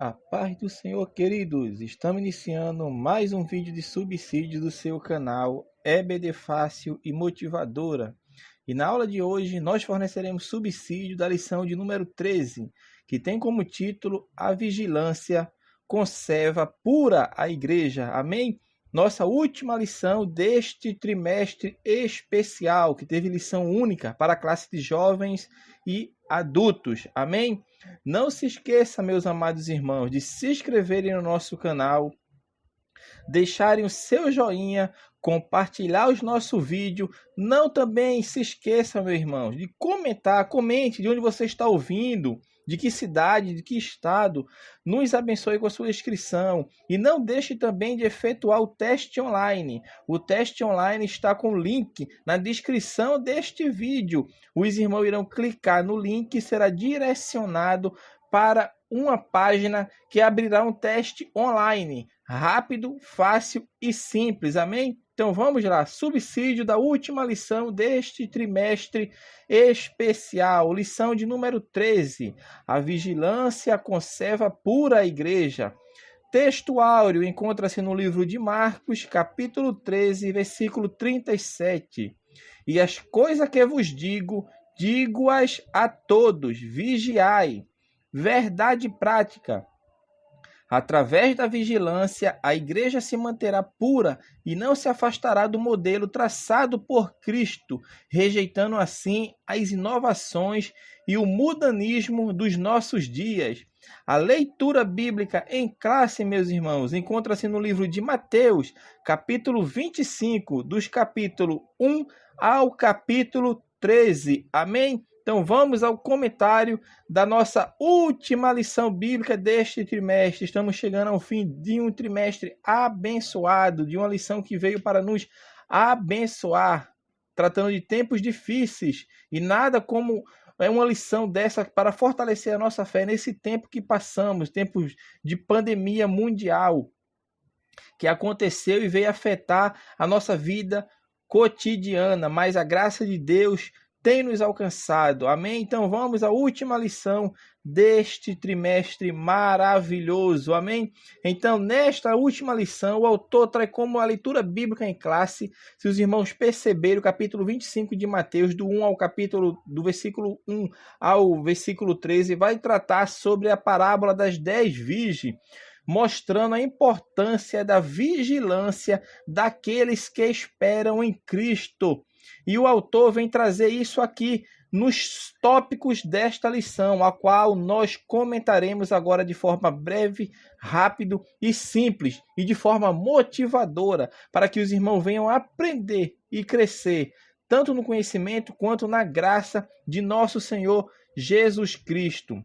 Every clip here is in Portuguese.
A paz do Senhor, queridos! Estamos iniciando mais um vídeo de subsídio do seu canal EBD Fácil e Motivadora. E na aula de hoje nós forneceremos subsídio da lição de número 13, que tem como título A Vigilância Conserva Pura a Igreja. Amém? Nossa última lição deste trimestre especial, que teve lição única para a classe de jovens e adultos. Amém? Não se esqueça, meus amados irmãos, de se inscreverem no nosso canal, deixarem o seu joinha, compartilhar os nossos vídeos. Não também se esqueça, meus irmãos, de comentar. Comente de onde você está ouvindo, de que cidade, de que estado. Nos abençoe com a sua inscrição. E não deixe também de efetuar o teste online. O teste online está com o link na descrição deste vídeo. Os irmãos irão clicar no link e será direcionado para uma página que abrirá um teste online. Rápido, fácil e simples. Amém? Então vamos lá. Subsídio da última lição deste trimestre especial. Lição de número 13. A vigilância conserva pura a igreja. Texto áureo encontra-se no livro de Marcos, capítulo 13, versículo 37. E as coisas que vos digo, digo-as a todos. Vigiai. Verdade prática. Através da vigilância, a igreja se manterá pura e não se afastará do modelo traçado por Cristo, rejeitando assim as inovações e o mudanismo dos nossos dias. A leitura bíblica em classe, meus irmãos, encontra-se no livro de Mateus, capítulo 25, dos capítulos 1 ao capítulo 13. Amém? Então vamos ao comentário da nossa última lição bíblica deste trimestre. Estamos chegando ao fim de um trimestre abençoado, de uma lição que veio para nos abençoar, tratando de tempos difíceis. E nada como uma lição dessa para fortalecer a nossa fé nesse tempo que passamos, tempos de pandemia mundial, que aconteceu e veio afetar a nossa vida cotidiana, mas a graça de Deus tem nos alcançado. Amém? Então vamos à última lição deste trimestre maravilhoso. Amém? Então, nesta última lição, o autor traz como a leitura bíblica em classe, se os irmãos perceberem, o capítulo 25 de Mateus, do versículo 1 ao versículo 13, vai tratar sobre a parábola das 10 virgens, mostrando a importância da vigilância daqueles que esperam em Cristo. E o autor vem trazer isso aqui nos tópicos desta lição, a qual nós comentaremos agora de forma breve, rápido e simples, e de forma motivadora, para que os irmãos venham aprender e crescer, tanto no conhecimento quanto na graça de nosso Senhor Jesus Cristo.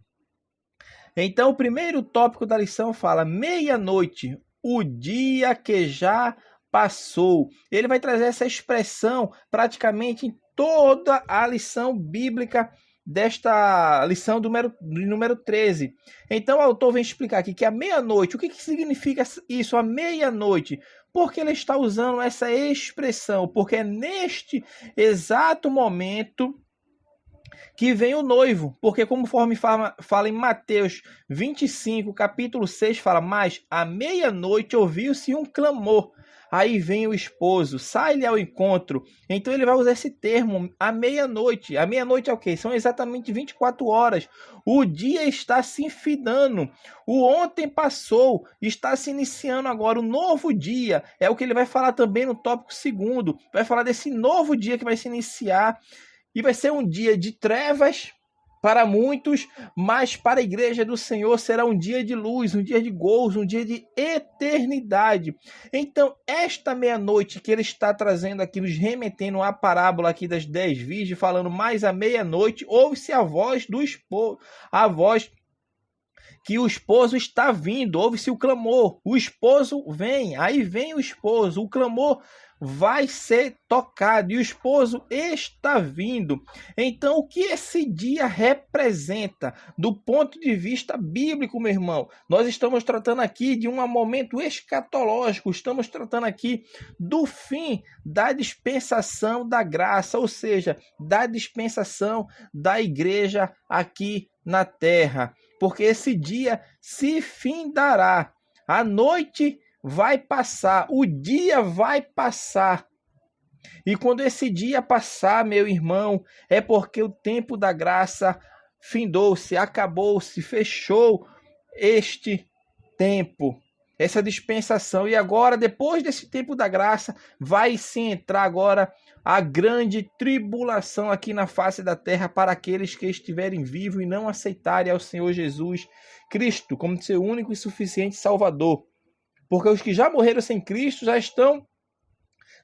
Então, o primeiro tópico da lição fala: meia-noite, o dia que já passou. Ele vai trazer essa expressão praticamente em toda a lição bíblica desta lição do número 13. Então o autor vem explicar aqui que a meia-noite, o que significa isso, a meia-noite? Porque ele está usando essa expressão, porque é neste exato momento que vem o noivo, porque conforme fala em Mateus 25, capítulo 6, fala: mas à meia-noite ouviu-se um clamor, aí vem o esposo, sai-lhe ao encontro. Então ele vai usar esse termo, à meia-noite. A meia-noite é o quê? São exatamente 24 horas. O dia está se enfindando. O ontem passou, está se iniciando agora o novo dia. É o que ele vai falar também no tópico 2. Vai falar desse novo dia que vai se iniciar. E vai ser um dia de trevas para muitos, mas para a igreja do Senhor será um dia de luz, um dia de gozo, um dia de eternidade. Então, esta meia-noite que ele está trazendo aqui, nos remetendo à parábola aqui das 10 virgens, falando mais à meia-noite, ouve-se a voz do esposo, a voz que o esposo está vindo, ouve-se o clamor, o esposo vem, aí vem o esposo, o clamor vai ser tocado e o esposo está vindo. Então, o que esse dia representa do ponto de vista bíblico, meu irmão? Nós estamos tratando aqui de um momento escatológico, estamos tratando aqui do fim da dispensação da graça, ou seja, da dispensação da igreja aqui na terra. porque esse dia se findará. A noite vai passar, o dia vai passar. E quando esse dia passar, meu irmão, é porque o tempo da graça findou-se, acabou-se, fechou este tempo, essa dispensação. E agora, depois desse tempo da graça, vai se entrar agora a grande tribulação aqui na face da terra para aqueles que estiverem vivos e não aceitarem ao Senhor Jesus Cristo como seu único e suficiente Salvador. Porque os que já morreram sem Cristo já estão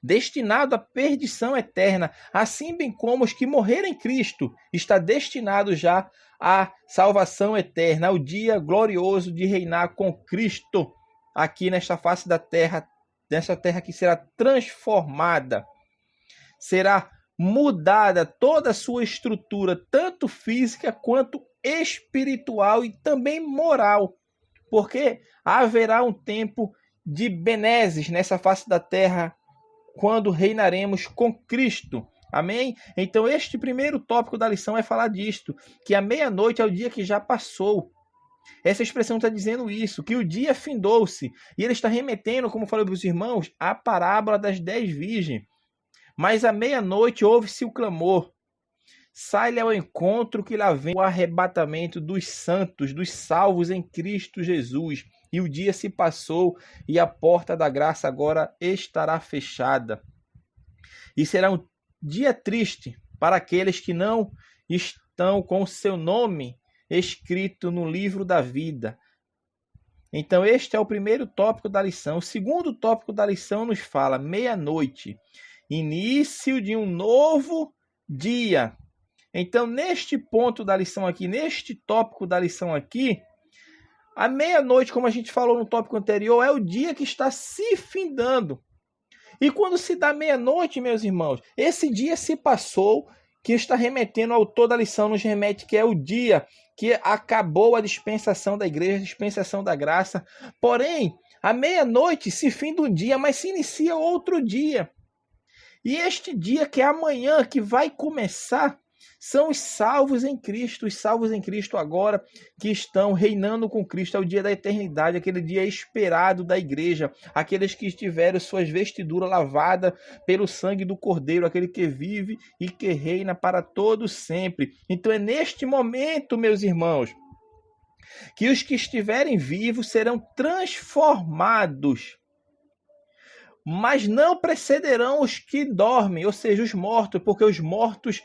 destinados à perdição eterna, assim bem como os que morreram em Cristo está destinado já à salvação eterna, ao dia glorioso de reinar com Cristo aqui nesta face da terra, nesta terra que será transformada, será mudada toda a sua estrutura, tanto física quanto espiritual e também moral, porque haverá um tempo de benesses nessa face da terra, quando reinaremos com Cristo. Amém? Então este primeiro tópico da lição é falar disto, que a meia-noite é o dia que já passou. Essa expressão está dizendo isso, que o dia findou-se. E ele está remetendo, como falei para os irmãos, à parábola das 10 virgens. Mas à meia-noite ouve-se o clamor. Sai-lhe ao encontro que lá vem o arrebatamento dos santos, dos salvos em Cristo Jesus. E o dia se passou e a porta da graça agora estará fechada. E será um dia triste para aqueles que não estão com o seu nome escrito no livro da vida. Então este é o primeiro tópico da lição. O segundo tópico da lição nos fala meia-noite, início de um novo dia. Então neste ponto da lição aqui, neste tópico da lição aqui, a meia-noite, como a gente falou no tópico anterior, é o dia que está se findando. E quando se dá meia-noite, meus irmãos, esse dia se passou, que está remetendo ao autor da lição, nos remete que é o dia que acabou a dispensação da igreja, a dispensação da graça. Porém, a meia-noite se finda um dia, mas se inicia outro dia. E este dia, que é amanhã, que vai começar, são os salvos em Cristo agora que estão reinando com Cristo. É o dia da eternidade, aquele dia esperado da igreja, aqueles que tiveram suas vestiduras lavadas pelo sangue do Cordeiro, aquele que vive e que reina para todo sempre. Então é neste momento, meus irmãos, que os que estiverem vivos serão transformados, mas não precederão os que dormem, ou seja, os mortos, porque os mortos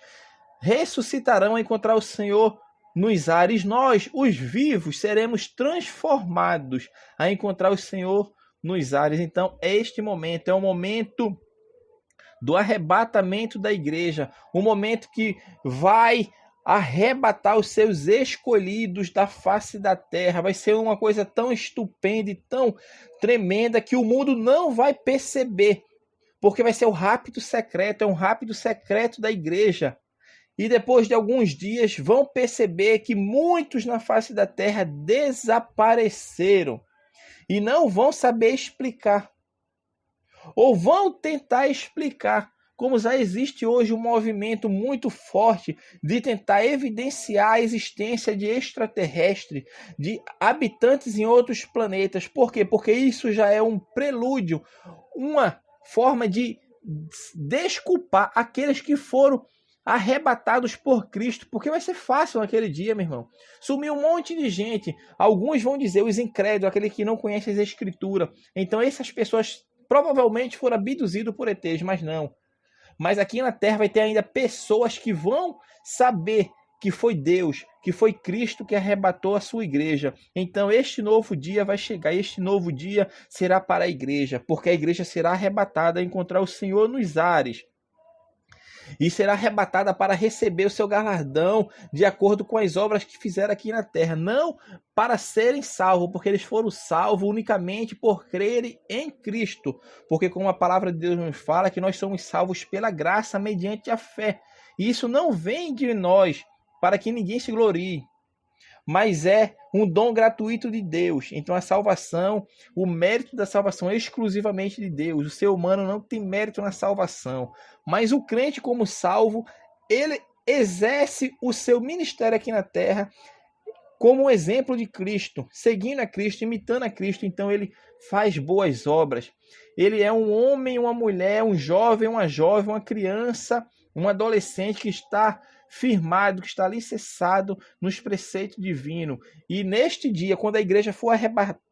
ressuscitarão a encontrar o Senhor nos ares. Nós, os vivos, seremos transformados a encontrar o Senhor nos ares. Então, este momento é o momento do arrebatamento da igreja, o momento que vai arrebatar os seus escolhidos da face da terra. Vai ser uma coisa tão estupenda e tão tremenda que o mundo não vai perceber, porque vai ser o rápido secreto, é um rápido secreto da igreja. E depois de alguns dias vão perceber que muitos na face da terra desapareceram e não vão saber explicar. Ou vão tentar explicar, como já existe hoje um movimento muito forte de tentar evidenciar a existência de extraterrestres, de habitantes em outros planetas. Por quê? Porque isso já é um prelúdio, uma forma de desculpar aqueles que foram arrebatados por Cristo, porque vai ser fácil naquele dia, meu irmão. Sumiu um monte de gente. Alguns vão dizer, os incrédulos, aquele que não conhece as Escrituras. Então essas pessoas provavelmente foram abduzidos por ETs, mas não. Mas aqui na Terra vai ter ainda pessoas que vão saber que foi Deus, que foi Cristo que arrebatou a sua igreja. Então este novo dia vai chegar, este novo dia será para a igreja, porque a igreja será arrebatada a encontrar o Senhor nos ares. E será arrebatada para receber o seu galardão de acordo com as obras que fizeram aqui na terra. Não para serem salvos, porque eles foram salvos unicamente por crerem em Cristo. Porque como a palavra de Deus nos fala, que nós somos salvos pela graça mediante a fé. E isso não vem de nós para que ninguém se glorie, mas é um dom gratuito de Deus. Então a salvação, o mérito da salvação é exclusivamente de Deus. O ser humano não tem mérito na salvação, mas o crente como salvo, ele exerce o seu ministério aqui na terra como um exemplo de Cristo, seguindo a Cristo, imitando a Cristo, então ele faz boas obras. Ele é um homem, uma mulher, um jovem, uma criança, um adolescente que está firmado, que está alicerçado nos preceitos divinos. E neste dia, quando a igreja for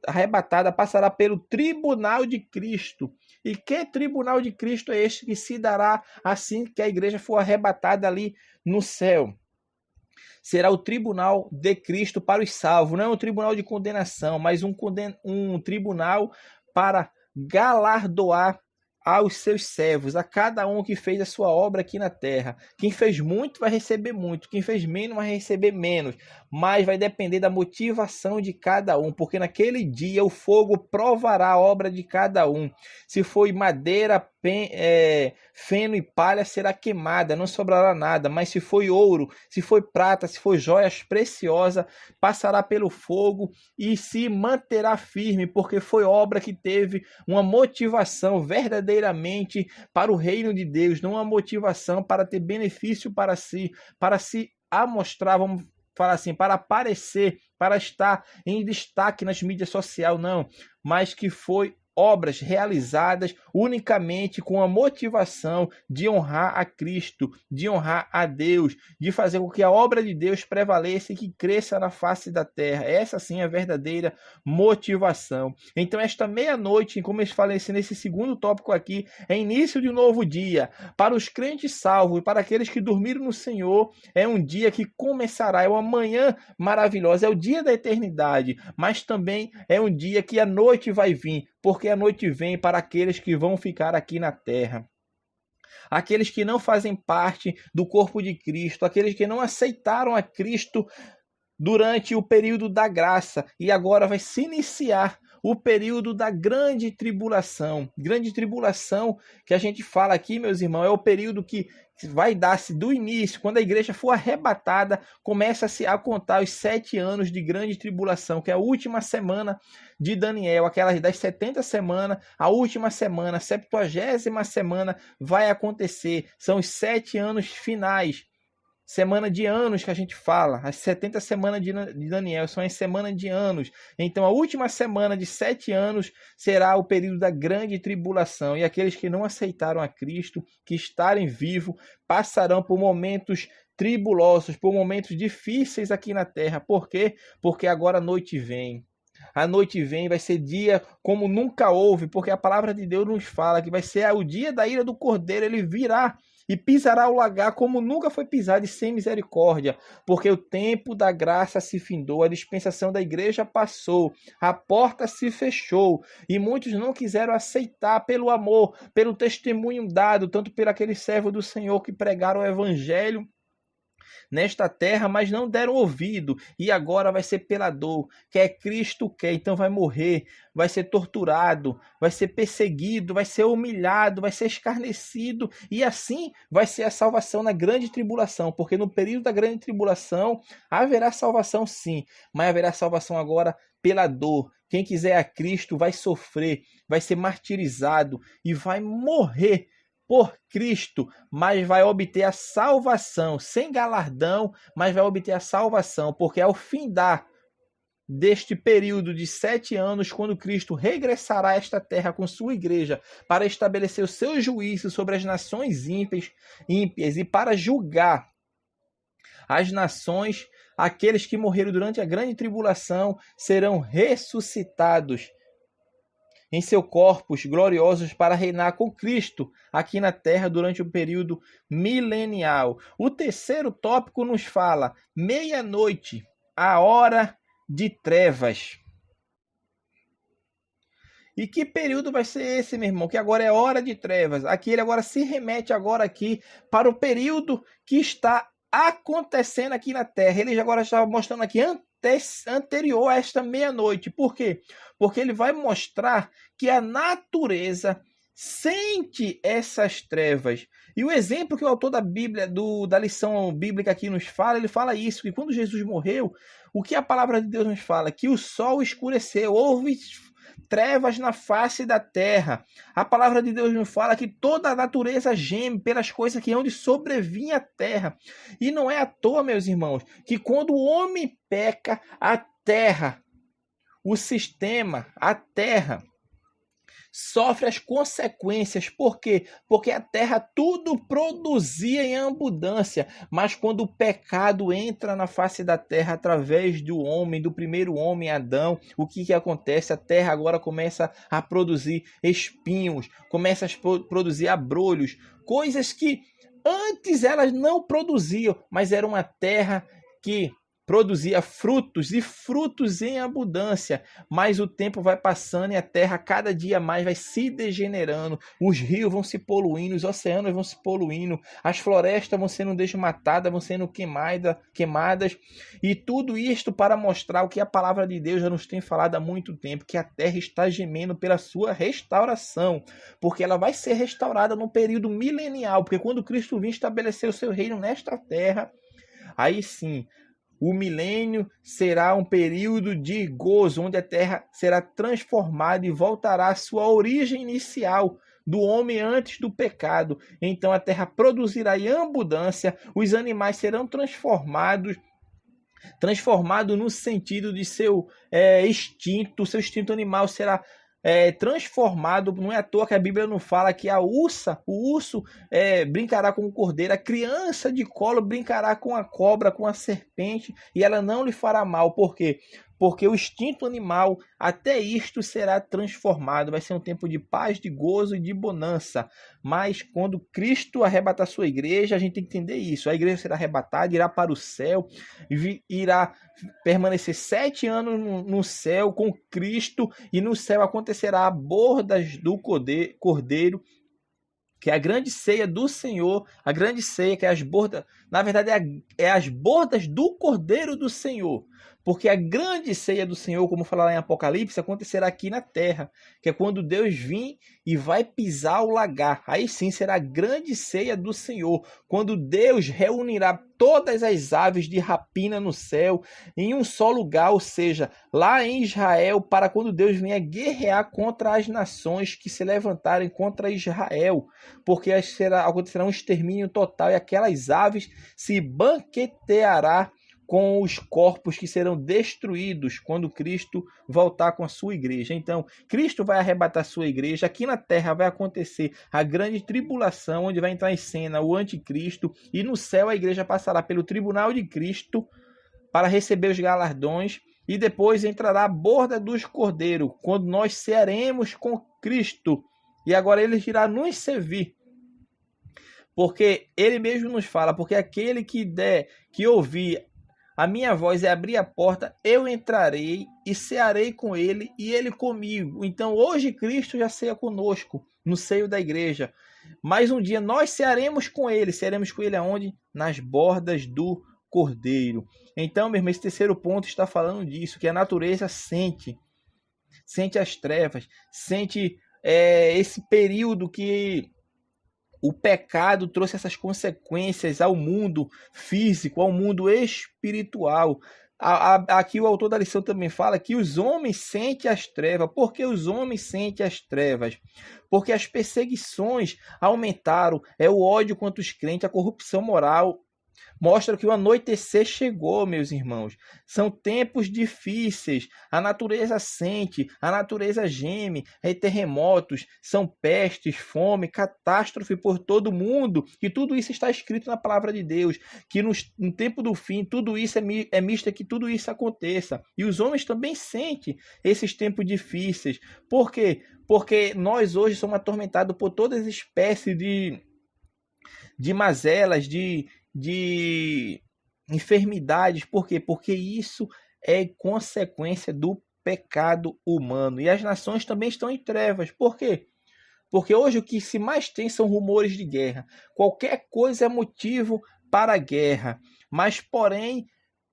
arrebatada, passará pelo tribunal de Cristo. E que tribunal de Cristo é este que se dará assim que a igreja for arrebatada ali no céu? Será o tribunal de Cristo para os salvos. Não é um tribunal de condenação, mas um tribunal para galardoar aos seus servos, a cada um que fez a sua obra aqui na terra. Quem fez muito vai receber muito, quem fez menos vai receber menos, mas vai depender da motivação de cada um, porque naquele dia o fogo provará a obra de cada um. Se foi madeira, feno e palha, será queimada, não sobrará nada, mas se foi ouro, se foi prata, se foi joias preciosas, passará pelo fogo e se manterá firme, porque foi obra que teve uma motivação verdadeiramente para o reino de Deus, não uma motivação para ter benefício para si, para se amostrar, vamos falar assim, para aparecer, para estar em destaque nas mídias sociais, não, mas que foi obras realizadas unicamente com a motivação de honrar a Cristo, de honrar a Deus, de fazer com que a obra de Deus prevaleça e que cresça na face da terra. Essa sim é a verdadeira motivação. Então esta meia-noite, como eu falei nesse segundo tópico aqui, é início de um novo dia. Para os crentes salvos e para aqueles que dormiram no Senhor, é um dia que começará, é uma manhã maravilhosa, é o dia da eternidade, mas também é um dia que a noite vai vir, porque a noite vem para aqueles que vão ficar aqui na terra. Aqueles que não fazem parte do corpo de Cristo, aqueles que não aceitaram a Cristo durante o período da graça, e agora vai se iniciar o período da grande tribulação. Grande tribulação que a gente fala aqui, meus irmãos, é o período que vai dar-se do início, quando a igreja for arrebatada, começa-se a contar os 7 anos de grande tribulação, que é a última semana de Daniel, aquelas das 70 semanas, a última semana, a 70ª semana vai acontecer, são os 7 anos finais. Semana de anos que a gente fala, as 70 semanas de Daniel são as semanas de anos. Então a última semana de 7 anos será o período da grande tribulação. E aqueles que não aceitaram a Cristo, que estarem vivos, passarão por momentos tribulosos, por momentos difíceis aqui na terra. Por quê? Porque agora a noite vem. A noite vem, vai ser dia como nunca houve, porque a palavra de Deus nos fala que vai ser o dia da ira do Cordeiro. Ele virá e pisará o lagar como nunca foi pisado e sem misericórdia, porque o tempo da graça se findou, a dispensação da igreja passou, a porta se fechou, e muitos não quiseram aceitar pelo amor, pelo testemunho dado, tanto por aqueles servos do Senhor que pregaram o evangelho nesta terra, mas não deram ouvido, e agora vai ser pela dor, quer Cristo quer, então vai morrer, vai ser torturado, vai ser perseguido, vai ser humilhado, vai ser escarnecido, e assim vai ser a salvação na grande tribulação, porque no período da grande tribulação haverá salvação sim, mas haverá salvação agora pela dor. Quem quiser a Cristo vai sofrer, vai ser martirizado e vai morrer por Cristo, mas vai obter a salvação, sem galardão, mas vai obter a salvação, porque ao findar deste período de 7 anos, quando Cristo regressará a esta terra com sua igreja, para estabelecer o seu juízo sobre as nações ímpias e para julgar as nações, aqueles que morreram durante a grande tribulação serão ressuscitados em seus corpos gloriosos para reinar com Cristo aqui na terra durante o período milenial. O terceiro tópico nos fala meia-noite, a hora de trevas. E que período vai ser esse, meu irmão? Que agora é hora de trevas. Aqui ele agora se remete agora aqui para o período que está acontecendo aqui na terra. Ele agora está mostrando aqui anterior a esta meia-noite. Por quê? Porque ele vai mostrar que a natureza sente essas trevas. E o exemplo que o autor da Bíblia, da lição bíblica aqui nos fala, ele fala isso, que quando Jesus morreu, o que a palavra de Deus nos fala? Que o sol escureceu, houve trevas na face da terra. A palavra de Deus nos fala que toda a natureza geme pelas coisas que hão de sobrevir à terra. E não é à toa, meus irmãos, que quando o homem peca, a terra, o sistema, a terra, sofre as consequências. Por quê? Porque a terra tudo produzia em abundância, mas quando o pecado entra na face da terra através do homem, do primeiro homem, Adão, o que acontece? A terra agora começa a produzir espinhos, começa a produzir abrolhos, coisas que antes elas não produziam, mas era uma terra que produzia frutos e frutos em abundância, mas o tempo vai passando e a terra cada dia mais vai se degenerando, os rios vão se poluindo, os oceanos vão se poluindo, as florestas vão sendo desmatadas, vão sendo queimadas, e tudo isto para mostrar o que a palavra de Deus já nos tem falado há muito tempo, que a terra está gemendo pela sua restauração, porque ela vai ser restaurada no período milenial, porque quando Cristo vir estabelecer o seu reino nesta terra, aí sim, o milênio será um período de gozo, onde a terra será transformada e voltará à sua origem inicial do homem antes do pecado. Então a terra produzirá em abundância, os animais serão transformado no sentido de seu instinto, seu instinto animal será transformado. Não é à toa que a Bíblia não fala que o urso brincará com o cordeiro, a criança de colo brincará com a cobra, com a serpente, e ela não lhe fará mal. Por quê? Porque o instinto animal, até isto será transformado. Vai ser um tempo de paz, de gozo e de bonança. Mas quando Cristo arrebatar sua igreja, a gente tem que entender isso. A igreja será arrebatada, irá para o céu, irá permanecer 7 anos no céu com Cristo, e no céu acontecerá a bordas do cordeiro, que é a grande ceia do Senhor, a grande ceia que é as bordas, na verdade é as bordas do Cordeiro do Senhor, porque a grande ceia do Senhor, como fala lá em Apocalipse, acontecerá aqui na terra, que é quando Deus vir e vai pisar o lagar, aí sim será a grande ceia do Senhor, quando Deus reunirá todas as aves de rapina no céu em um só lugar, ou seja, lá em Israel, para quando Deus venha guerrear contra as nações que se levantarem contra Israel, porque acontecerá um extermínio total e aquelas aves se banqueteará com os corpos que serão destruídos quando Cristo voltar com a sua igreja. Então, Cristo vai arrebatar a sua igreja. Aqui na terra vai acontecer a grande tribulação, onde vai entrar em cena o anticristo, e no céu a igreja passará pelo tribunal de Cristo para receber os galardões, e depois entrará a borda dos cordeiros, quando nós cearemos com Cristo, e agora ele irá nos servir. Porque ele mesmo nos fala, porque aquele que ouvir a minha voz e abrir a porta, eu entrarei e cearei com ele e ele comigo. Então hoje Cristo já ceia conosco no seio da igreja. Mas um dia nós cearemos com ele aonde? Nas bordas do Cordeiro. Então, meu irmão, esse terceiro ponto está falando disso, que a natureza sente as trevas, sente esse período que o pecado trouxe essas consequências ao mundo físico, ao mundo espiritual. Aqui o autor da lição também fala que os homens sentem as trevas. Por que os homens sentem as trevas? Porque as perseguições aumentaram, o ódio contra os crentes, a corrupção moral. Mostra que o anoitecer chegou, meus irmãos. São tempos difíceis. A natureza sente, a natureza geme. Terremotos, são pestes, fome, catástrofe por todo mundo. E tudo isso está escrito na palavra de Deus. Que no tempo do fim, tudo isso é misto, que tudo isso aconteça. E os homens também sentem esses tempos difíceis. Por quê? Porque nós hoje somos atormentados por todas as espécies de mazelas, de enfermidades. Por quê? Porque isso é consequência do pecado humano. E as nações também estão em trevas. Por quê? Porque hoje o que se mais tem são rumores de guerra. Qualquer coisa é motivo para a guerra. Mas, porém,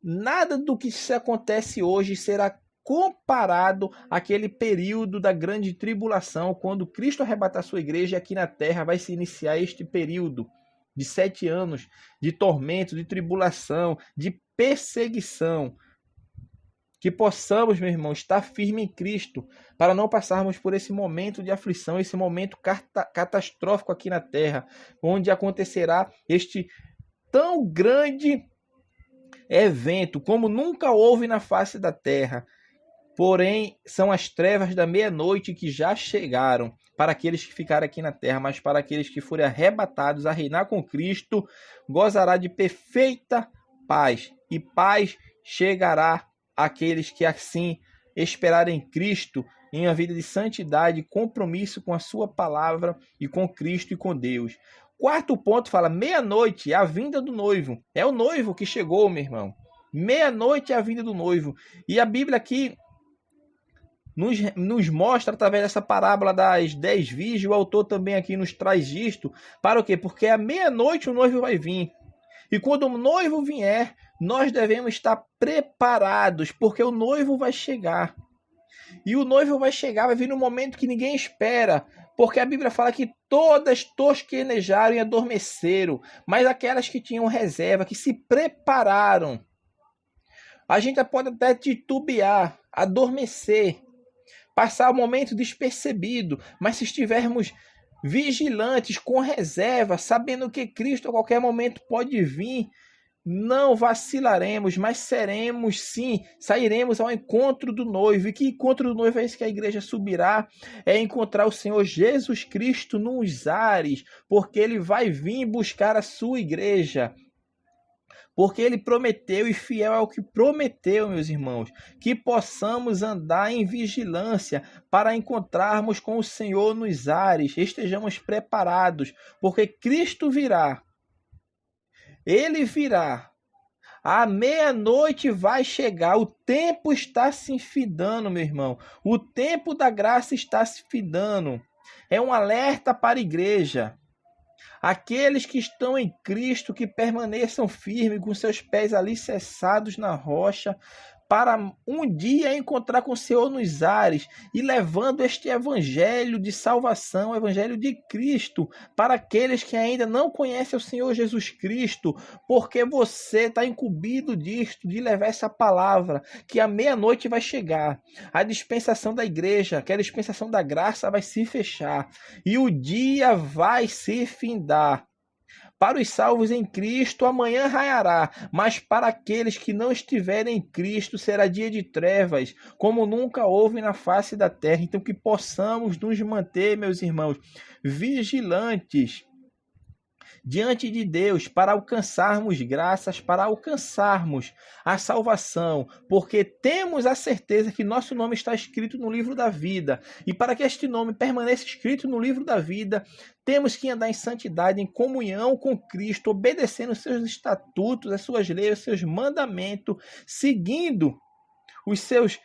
nada do que se acontece hoje será comparado àquele período da grande tribulação, quando Cristo arrebatar sua igreja, e aqui na terra vai se iniciar este período de 7 anos de tormento, de tribulação, de perseguição. Que possamos, meu irmão, estar firme em Cristo, para não passarmos por esse momento de aflição, esse momento catastrófico aqui na terra, onde acontecerá este tão grande evento como nunca houve na face da terra. Porém, são as trevas da meia-noite que já chegaram para aqueles que ficarem aqui na terra, mas para aqueles que forem arrebatados a reinar com Cristo, gozará de perfeita paz. E paz chegará àqueles que assim esperarem em Cristo, em uma vida de santidade e compromisso com a sua palavra e com Cristo e com Deus. Quarto ponto fala, meia-noite, a vinda do noivo. É o noivo que chegou, meu irmão. Meia-noite é a vinda do noivo. E a Bíblia aqui nos mostra, através dessa parábola das 10 virgens, o autor também aqui nos traz isto, para o quê? Porque à meia-noite o noivo vai vir. E quando o noivo vier, nós devemos estar preparados, porque o noivo vai chegar. E o noivo vai chegar, vai vir num momento que ninguém espera, porque a Bíblia fala que todas tosquenejaram e adormeceram, mas aquelas que tinham reserva, que se prepararam, a gente pode até titubear, adormecer, passar o momento despercebido, mas se estivermos vigilantes, com reserva, sabendo que Cristo a qualquer momento pode vir, não vacilaremos, mas seremos sim, sairemos ao encontro do noivo. E que encontro do noivo é esse que a igreja subirá? É encontrar o Senhor Jesus Cristo nos ares, porque ele vai vir buscar a sua igreja. Porque ele prometeu, e fiel é o que prometeu, meus irmãos, que possamos andar em vigilância para encontrarmos com o Senhor nos ares, estejamos preparados, porque Cristo virá. Ele virá. A meia-noite vai chegar. O tempo está se findando, meu irmão. O tempo da graça está se findando. É um alerta para a igreja. Aqueles que estão em Cristo, que permaneçam firmes, com seus pés alicerçados na rocha, para um dia encontrar com o Senhor nos ares e levando este evangelho de salvação, o evangelho de Cristo, para aqueles que ainda não conhecem o Senhor Jesus Cristo, porque você está incumbido disto, de levar essa palavra, que a meia-noite vai chegar, a dispensação da igreja, que a dispensação da graça vai se fechar, e o dia vai se findar. Para os salvos em Cristo, amanhã raiará, mas para aqueles que não estiverem em Cristo, será dia de trevas, como nunca houve na face da terra. Então, que possamos nos manter, meus irmãos, vigilantes diante de Deus, para alcançarmos graças, para alcançarmos a salvação, porque temos a certeza que nosso nome está escrito no livro da vida, e para que este nome permaneça escrito no livro da vida, temos que andar em santidade, em comunhão com Cristo, obedecendo os seus estatutos, as suas leis, os seus mandamentos, seguindo os seus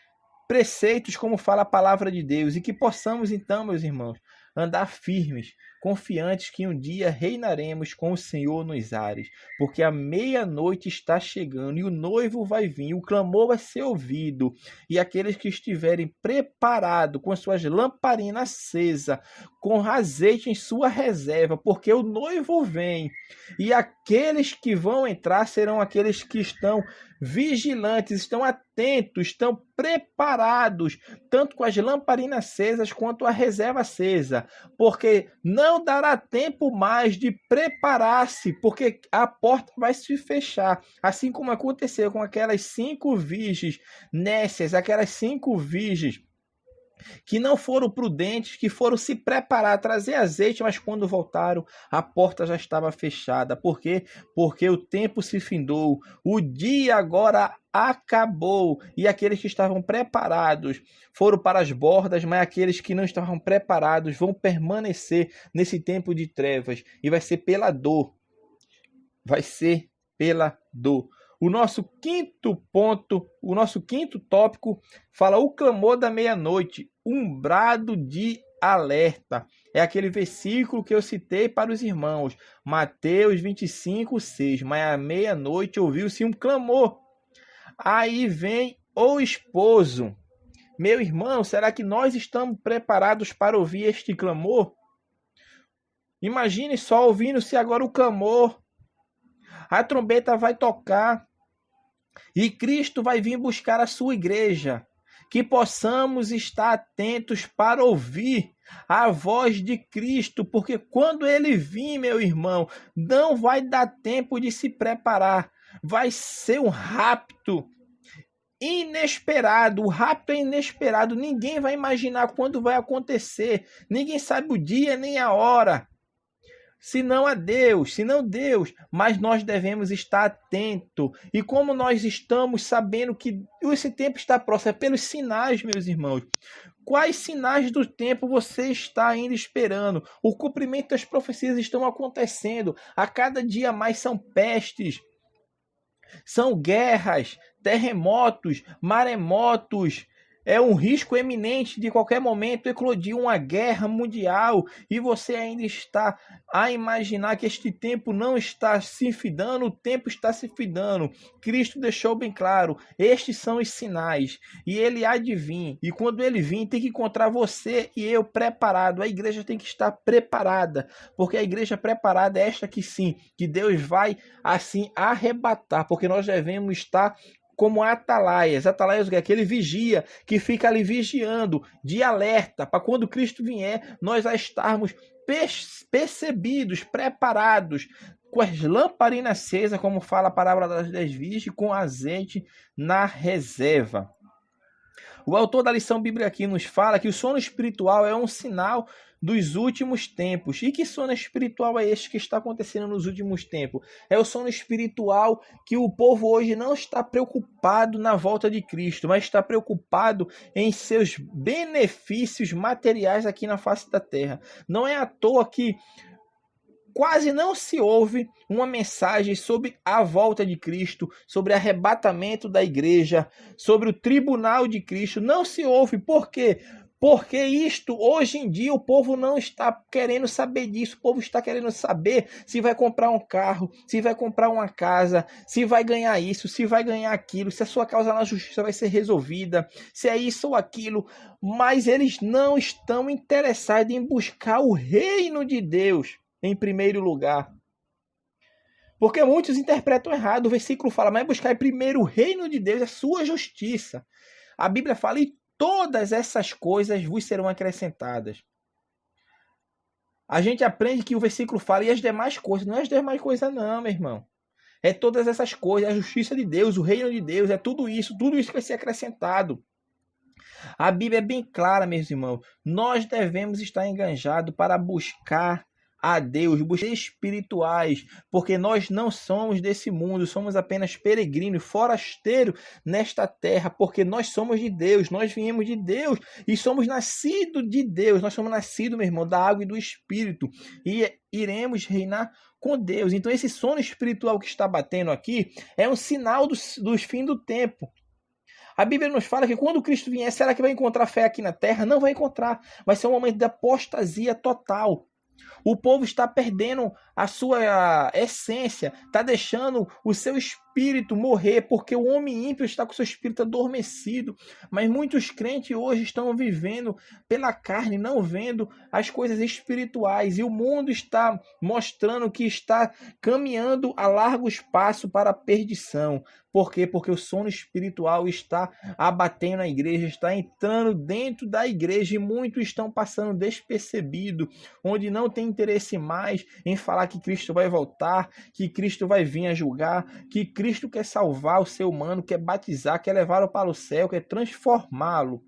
preceitos, como fala a palavra de Deus, e que possamos então, meus irmãos, andar firmes, confiantes que um dia reinaremos com o Senhor nos ares, porque a meia-noite está chegando e o noivo vai vir, o clamor vai ser ouvido, e aqueles que estiverem preparados com as suas lamparinas acesas, com azeite em sua reserva, porque o noivo vem, e aqueles que vão entrar serão aqueles que estão vigilantes, estão atentos, estão preparados, tanto com as lamparinas acesas quanto a reserva acesa, porque não dará tempo mais de preparar-se, porque a porta vai se fechar, assim como aconteceu com aquelas 5 virgens nécias, aquelas 5 virgens que não foram prudentes, que foram se preparar, trazer azeite, mas quando voltaram, a porta já estava fechada. Por quê? Porque o tempo se findou, o dia agora acabou, e aqueles que estavam preparados foram para as bordas, mas aqueles que não estavam preparados vão permanecer nesse tempo de trevas, e vai ser pela dor, vai ser pela dor. O nosso quinto ponto, o nosso quinto tópico fala o clamor da meia-noite, um brado de alerta. É aquele versículo que eu citei para os irmãos, Mateus 25:6. Mas à meia-noite ouviu-se um clamor. Aí vem o esposo. Meu irmão, será que nós estamos preparados para ouvir este clamor? Imagine só ouvindo-se agora o clamor. A trombeta vai tocar. E Cristo vai vir buscar a sua igreja. Que possamos estar atentos para ouvir a voz de Cristo, porque quando ele vir, meu irmão, não vai dar tempo de se preparar. Vai ser um rapto inesperado. O rapto é inesperado. Ninguém vai imaginar quando vai acontecer. Ninguém sabe o dia nem a hora. Senão Deus, mas nós devemos estar atentos. E como nós estamos sabendo que esse tempo está próximo, é pelos sinais, meus irmãos. Quais sinais do tempo você está ainda esperando? O cumprimento das profecias estão acontecendo. A cada dia mais são pestes, são guerras, terremotos, maremotos. É um risco eminente de qualquer momento eclodir uma guerra mundial e você ainda está a imaginar que este tempo não está se findando, o tempo está se findando. Cristo deixou bem claro, estes são os sinais e ele há de vir. E quando ele vir, tem que encontrar você e eu preparado. A igreja tem que estar preparada, porque a igreja preparada é esta que sim, que Deus vai assim arrebatar, porque nós devemos estar como atalaias. Atalaias é aquele vigia que fica ali vigiando, de alerta, para quando Cristo vier, nós já estarmos percebidos, preparados, com as lamparinas acesas, como fala a palavra das 10 virgens, com azeite na reserva. O autor da lição bíblica aqui nos fala que o sono espiritual é um sinal dos últimos tempos. E que sono espiritual é este que está acontecendo nos últimos tempos? É o sono espiritual que o povo hoje não está preocupado na volta de Cristo, mas está preocupado em seus benefícios materiais aqui na face da terra. Não é à toa que quase não se ouve uma mensagem sobre a volta de Cristo, sobre o arrebatamento da igreja, sobre o tribunal de Cristo. Não se ouve. Por quê? Porque isto, hoje em dia, o povo não está querendo saber disso. O povo está querendo saber se vai comprar um carro, se vai comprar uma casa, se vai ganhar isso, se vai ganhar aquilo, se a sua causa na justiça vai ser resolvida, se é isso ou aquilo. Mas eles não estão interessados em buscar o reino de Deus em primeiro lugar. Porque muitos interpretam errado. O versículo fala, mas buscar primeiro o reino de Deus, a sua justiça. A Bíblia fala, e todas essas coisas vos serão acrescentadas. A gente aprende que o versículo fala, e as demais coisas. Não é as demais coisas não, meu irmão. É todas essas coisas, a justiça de Deus, o reino de Deus, é tudo isso que vai ser acrescentado. A Bíblia é bem clara, meus irmãos. Nós devemos estar engajados para buscar a Deus, buscar espirituais, porque nós não somos desse mundo, somos apenas peregrinos, forasteiros nesta terra, porque nós somos de Deus, nós viemos de Deus e somos nascidos de Deus, nós somos nascidos, meu irmão, da água e do Espírito e iremos reinar com Deus. Então esse sono espiritual que está batendo aqui é um sinal dos fins do tempo. A Bíblia nos fala que quando Cristo vier, será que vai encontrar fé aqui na terra? Não vai encontrar, vai ser um momento de apostasia total. O povo está perdendo a sua essência, está deixando o seu espírito morrer, porque o homem ímpio está com o seu espírito adormecido. Mas muitos crentes hoje estão vivendo pela carne, não vendo as coisas espirituais. E o mundo está mostrando que está caminhando a largo espaço para a perdição. Por quê? Porque o sono espiritual está abatendo a igreja, está entrando dentro da igreja e muitos estão passando despercebido, onde não tem interesse mais em falar que Cristo vai voltar, que Cristo vai vir a julgar, que Cristo quer salvar o ser humano, quer batizar, quer levá-lo para o céu, quer transformá-lo.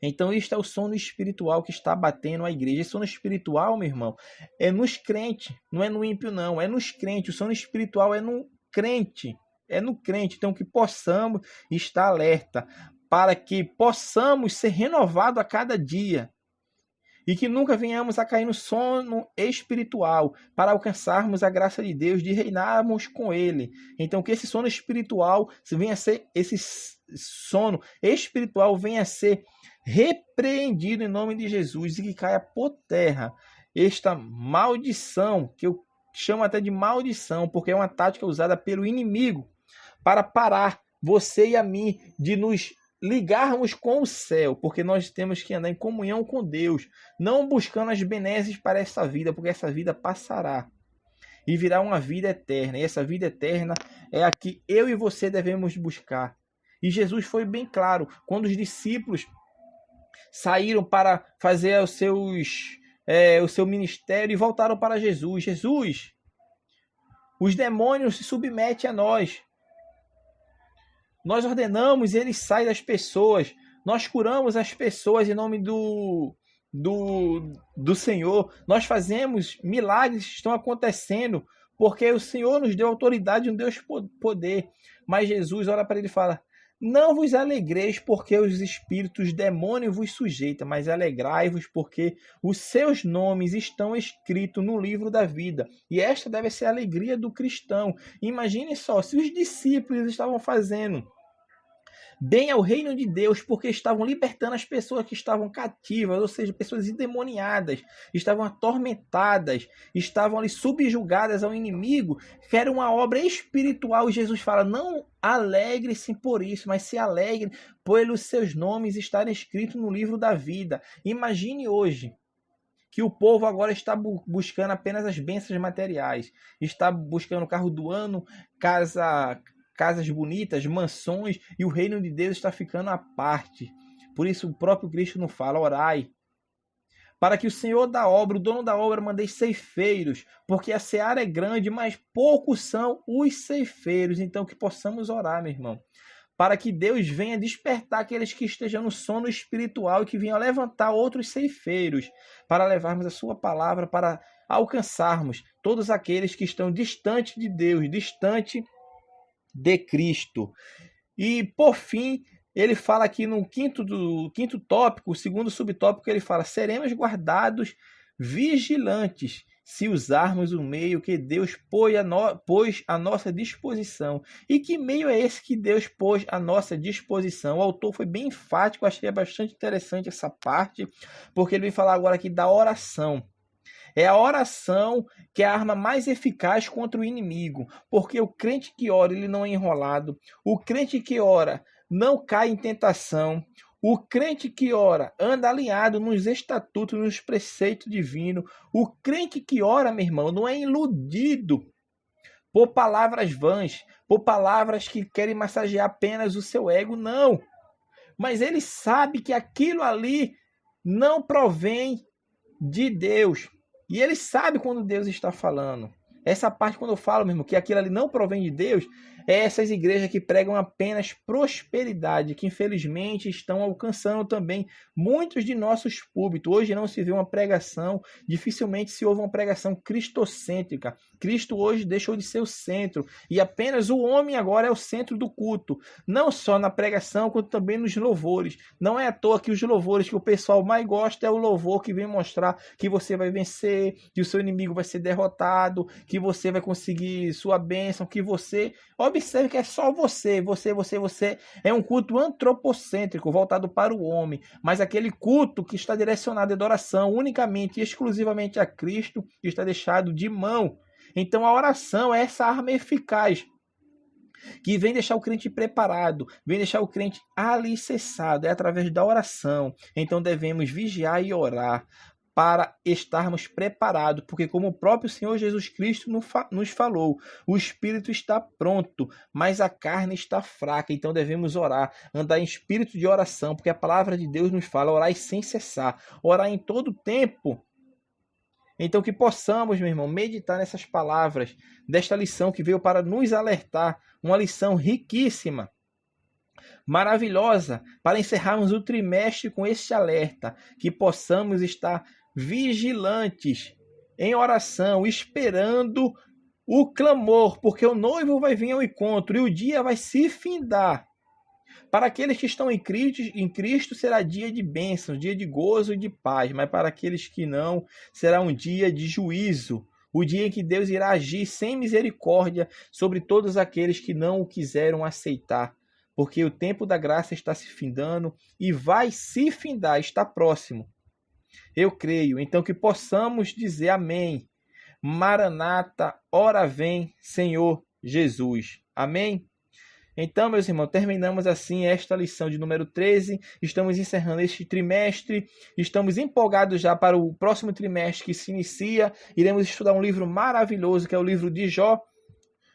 Então, isto é o sono espiritual que está batendo a igreja. Esse sono espiritual, meu irmão, é nos crentes, não é no ímpio, não, é nos crentes. O sono espiritual é no crente. É no crente, então que possamos estar alerta, para que possamos ser renovados a cada dia e que nunca venhamos a cair no sono espiritual, para alcançarmos a graça de Deus, de reinarmos com Ele. Então que esse sono espiritual venha a ser, esse sono espiritual venha a ser repreendido em nome de Jesus e que caia por terra esta maldição, que eu chamo até de maldição, porque é uma tática usada pelo inimigo para parar você e a mim de nos ligarmos com o céu, porque nós temos que andar em comunhão com Deus, não buscando as benesses para essa vida, porque essa vida passará. e virá uma vida eterna. E essa vida eterna é a que eu e você devemos buscar. E Jesus foi bem claro, quando os discípulos saíram para fazer o seu ministério e voltaram para Jesus. Jesus, os demônios se submetem a nós. Nós ordenamos e eles saem das pessoas. Nós curamos as pessoas em nome do Senhor. Nós fazemos milagres que estão acontecendo porque o Senhor nos deu autoridade, nos deu poder. Mas Jesus olha para ele e fala: não vos alegreis porque os espíritos demônios vos sujeitam, mas alegrai-vos porque os seus nomes estão escritos no livro da vida. E esta deve ser a alegria do cristão. Imagine só, se os discípulos estavam fazendo bem ao reino de Deus, porque estavam libertando as pessoas que estavam cativas, ou seja, pessoas endemoniadas, estavam atormentadas, estavam ali subjugadas ao inimigo, que era uma obra espiritual. E Jesus fala: não alegre-se por isso, mas se alegre pelos seus nomes estarem escritos no livro da vida. Imagine hoje que o povo agora está buscando apenas as bênçãos materiais, está buscando o carro do ano, casas bonitas, mansões, e o reino de Deus está ficando à parte. Por isso o próprio Cristo nos fala: orai, para que o Senhor da obra, o dono da obra, mande ceifeiros, porque a seara é grande, mas poucos são os ceifeiros. Então que possamos orar, meu irmão, para que Deus venha despertar aqueles que estejam no sono espiritual e que venham levantar outros ceifeiros, para levarmos a sua palavra, para alcançarmos todos aqueles que estão distantes de Deus, distantes de Cristo. E por fim, ele fala aqui no quinto tópico, o segundo subtópico, ele fala: seremos guardados vigilantes se usarmos o meio que Deus pôs à nossa disposição. E que meio é esse que Deus pôs à nossa disposição? O autor foi bem enfático, achei bastante interessante essa parte, porque ele vem falar agora aqui da oração. É a oração que é a arma mais eficaz contra o inimigo, porque o crente que ora, ele não é enrolado. O crente que ora não cai em tentação. O crente que ora anda alinhado nos estatutos, nos preceitos divinos. O crente que ora, meu irmão, não é iludido por palavras vãs, por palavras que querem massagear apenas o seu ego, não. Mas ele sabe que aquilo ali não provém de Deus. E ele sabe quando Deus está falando. Essa parte, quando eu falo mesmo que aquilo ali não provém de Deus, é essas igrejas que pregam apenas prosperidade, que infelizmente estão alcançando também muitos de nossos púlpitos. Hoje não se vê uma pregação, dificilmente se ouve uma pregação cristocêntrica. Cristo hoje deixou de ser o centro, e apenas o homem agora é o centro do culto, não só na pregação, quanto também nos louvores. Não é à toa que os louvores que o pessoal mais gosta é o louvor que vem mostrar que você vai vencer, que o seu inimigo vai ser derrotado, que você vai conseguir sua bênção, que você... Observe que é só você. É um culto antropocêntrico, voltado para o homem. Mas aquele culto que está direcionado à adoração unicamente e exclusivamente a Cristo está deixado de mão. Então a oração é essa arma eficaz que vem deixar o crente preparado, vem deixar o crente alicerçado, é através da oração. Então devemos vigiar e orar para estarmos preparados, porque como o próprio Senhor Jesus Cristo nos falou, o espírito está pronto, mas a carne está fraca. Então devemos orar, andar em espírito de oração, porque a palavra de Deus nos fala: orar sem cessar, orar em todo tempo. Então que possamos, meu irmão, meditar nessas palavras, desta lição que veio para nos alertar, uma lição riquíssima, maravilhosa, para encerrarmos o trimestre com este alerta, que possamos estar vigilantes, em oração, esperando o clamor, porque o noivo vai vir ao encontro e o dia vai se findar. Para aqueles que estão em Cristo será dia de bênção, dia de gozo e de paz, mas para aqueles que não, será um dia de juízo, o dia em que Deus irá agir sem misericórdia sobre todos aqueles que não o quiseram aceitar, porque o tempo da graça está se findando e vai se findar, está próximo. Eu creio, então, que possamos dizer amém. Maranata, ora vem, Senhor Jesus. Amém? Então, meus irmãos, terminamos assim esta lição de número 13. Estamos encerrando este trimestre. Estamos empolgados já para o próximo trimestre que se inicia. Iremos estudar um livro maravilhoso, que é o livro de Jó.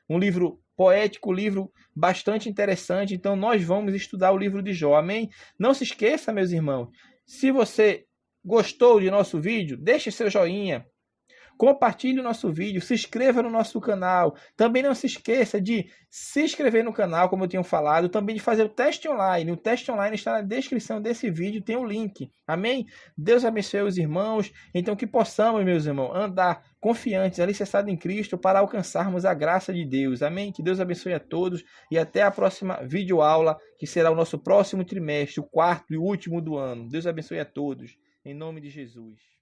Um livro poético, um livro bastante interessante. Então, nós vamos estudar o livro de Jó. Amém? Não se esqueça, meus irmãos, se você gostou de nosso vídeo, deixe seu joinha. Compartilhe o nosso vídeo, se inscreva no nosso canal. Também não se esqueça de se inscrever no canal, como eu tinha falado. Também de fazer o teste online. O teste online está na descrição desse vídeo, tem o link. Amém? Deus abençoe os irmãos. Então que possamos, meus irmãos, andar confiantes, alicerçados em Cristo para alcançarmos a graça de Deus. Amém? Que Deus abençoe a todos e até a próxima videoaula, que será o nosso próximo trimestre, o quarto e último do ano. Deus abençoe a todos. Em nome de Jesus.